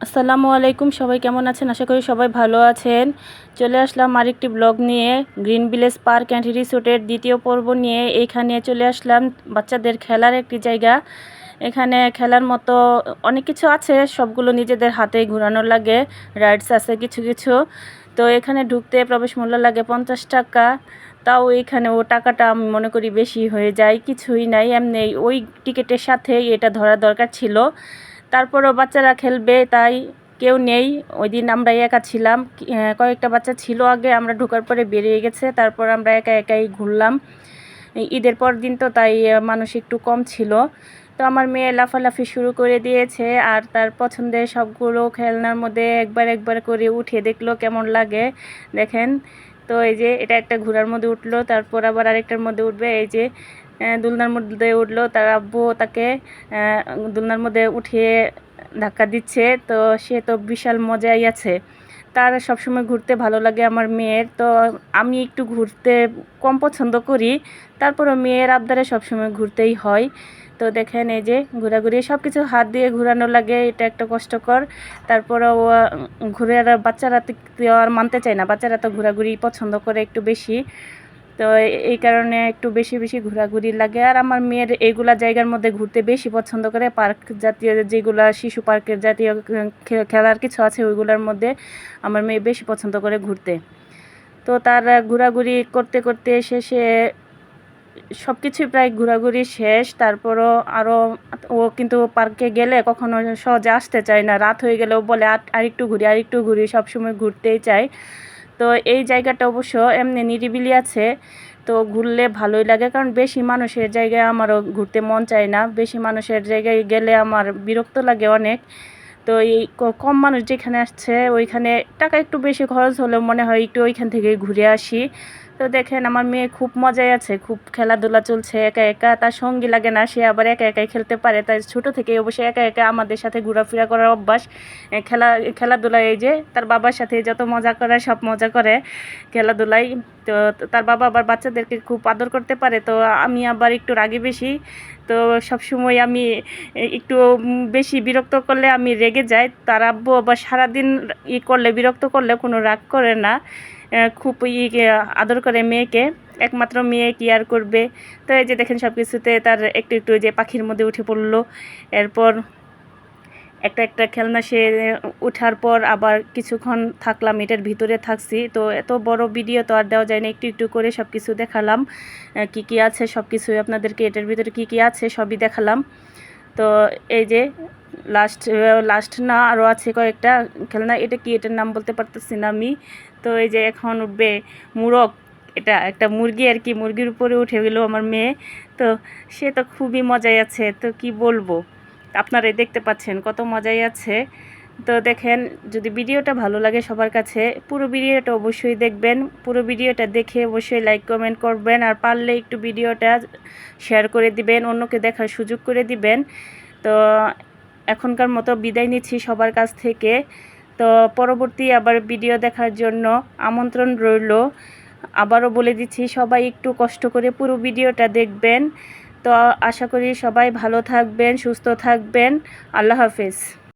আসসালামু আলাইকুম, সবাই কেমন আছেন? আশা করি সবাই ভালো আছেন। চলে আসলাম আরেকটি ব্লগ নিয়ে। গ্রিন ভিলেজ পার্ক অ্যান্ড রিসোর্টের দ্বিতীয় পর্ব নিয়ে এইখানে চলে আসলাম। বাচ্চাদের খেলার একটি জায়গা। এখানে খেলার মতো অনেক কিছু আছে, সবগুলো নিজেদের হাতেই ঘোরানোর লাগে। রাইডস আছে কিছু কিছু। তো এখানে ঢুকতে প্রবেশ মূল্য লাগে 50 টাকা। তাও এখানে ও টাকাটা আমি মনে করি বেশি হয়ে যায়। কিছুই নাই, এমনি ওই টিকিটের সাথে এটা ধরা দরকার ছিল। তারপরও বাচ্চারা খেলবে তাই কেউ নেই। ওই দিন আমরা একা ছিলাম, কয়েকটা বাচ্চা ছিল আগে, আমরা ঢোকার পরে বেরিয়ে গেছে। তারপর আমরা একা একাই ঘুরলাম। ঈদের পর দিন তো তাই মানুষ একটু কম ছিল। তো আমার মেয়ে লাফালাফি শুরু করে দিয়েছে আর তার পছন্দের সবগুলো খেলনার মধ্যে একবার একবার করে উঠে দেখলো কেমন লাগে। দেখেন, তো এই যে এটা একটা ঘোড়ার মধ্যে উঠলো, তারপর আবার আরেকটার মধ্যে উঠবে। এই যে দোলনার মধ্যে উঠলো, তার আব্বু তাকে দোলনার মধ্যে উঠিয়ে ধাক্কা দিচ্ছে। তো সে তো বিশাল মজাই আছে। তার সবসময় ঘুরতে ভালো লাগে আমার মেয়ের। তো আমি একটু ঘুরতে কম পছন্দ করি, তারপরও মেয়ের আবদারে সবসময় ঘুরতেই হয়। তো দেখেন, এই যে ঘোরাঘুরি সব কিছু হাত দিয়ে ঘোরানো লাগে, এটা একটা কষ্টকর। তারপরেও ঘুরে বাচ্চারা তো আর মানতে চায় না, বাচ্চারা তো ঘোরাঘুরি পছন্দ করে একটু বেশি। তো এই কারণে একটু বেশি বেশি ঘোরাঘুরি লাগে। আর আমার মেয়ের এইগুলা জায়গার মধ্যে ঘুরতে বেশি পছন্দ করে। পার্ক জাতীয় যেগুলা শিশু পার্কের জাতীয় খেলার কিছু আছে ওইগুলোর মধ্যে আমার মেয়ে বেশি পছন্দ করে ঘুরতে। তো তার ঘোরাঘুরি করতে করতে শেষে সব কিছুই প্রায় ঘোরাঘুরি শেষ। তারপরও আরও ও কিন্তু পার্কে গেলে কখনো সহজে আসতে চায় না, রাত হয়ে গেলেও বলে আরেকটু ঘুরি আরেকটু ঘুরি, সবসময় ঘুরতেই চায়। তো এই জায়গাটা অবশ্য এমনি নিরিবিলি আছে, তো ঘুরলে ভালোই লাগে। কারণ বেশি মানুষের জায়গায় আমারও ঘুরতে মন চায় না, বেশি মানুষের জায়গায় গেলে আমার বিরক্ত লাগে অনেক। তো এই কম মানুষ যেখানে আসছে ওইখানে টাকা একটু বেশি খরচ হলেও মনে হয় একটু ওইখান থেকে ঘুরে আসি। তো দেখেন, আমার মেয়ে খুব মজায় আছে, খুব খেলাধুলা চলছে একা একা, তার সঙ্গী লাগে না, সে আবার একা একাই খেলতে পারে। তাই ছোটো থেকে অবশ্যই একা একা আমাদের সাথে ঘোরাফেরা করার অভ্যাস। খেলাধুলা এই যে তার বাবার সাথে যত মজা করে সব মজা করে খেলাধুলায়। তো তার বাবা আবার বাচ্চাদেরকে খুব আদর করতে পারে, তো আমি আবার একটু রাগী বেশি। তো সবসময় আমি একটু বেশি বিরক্ত করলে আমি রেগে যাই। তার আব্বু আবার সারাদিন করলে বিরক্ত করলে কোনো রাগ করে না, খুব আদর করে মেয়েকে। একমাত্র মেয়ে কি আর করবে। তো এই যে দেখেন, সব কিছুতে তার একটু একটু যে পাখির মধ্যে উঠে পড়লো। এরপর একটা একটা খেলনা সে ওঠার পর আবার কিছুক্ষণ থাকলাম, এটার ভিতরে থাকছি। তো এত বড় ভিডিও তো আর দেওয়া যায় না, একটু একটু করে সব কিছু দেখালাম। কি কি আছে সব কিছুই আপনাদেরকে, এটার ভিতরে কি কি আছে সবই দেখালাম। তো এই যে লাস্ট লাস্ট না আরও আছে কয়েকটা খেলনা, এটা কি, এটার নাম বলতে পারতেছি না আমি। তো এই যে এখন উঠবে মুরগ, এটা একটা মুরগি আর কি, মুরগির উপরে উঠে গেল আমার মেয়ে। তো সে তো খুবই মজায় আছে, তো কি বলবো, আপনারাই দেখতে পাচ্ছেন কত মজাই আছে। তো দেখেন, যদি ভিডিওটা ভালো লাগে সবার কাছে, পুরো ভিডিওটা অবশ্যই দেখবেন। পুরো ভিডিওটা দেখে অবশ্যই লাইক কমেন্ট করবেন, আর পারলে একটু ভিডিওটা শেয়ার করে দিবেন, অন্যকে দেখার সুযোগ করে দিবেন। তো এখনকার মতো বিদায় নিচ্ছি সবার কাছ থেকে। তো পরবর্তী আবার ভিডিও দেখার জন্য আমন্ত্রণ রইল। আবারও বলে দিচ্ছি, সবাই একটু কষ্ট করে পুরো ভিডিওটা দেখবেন। তো আশা করি সবাই ভালো থাকবেন, সুস্থ থাকবেন। আল্লাহ হাফেজ।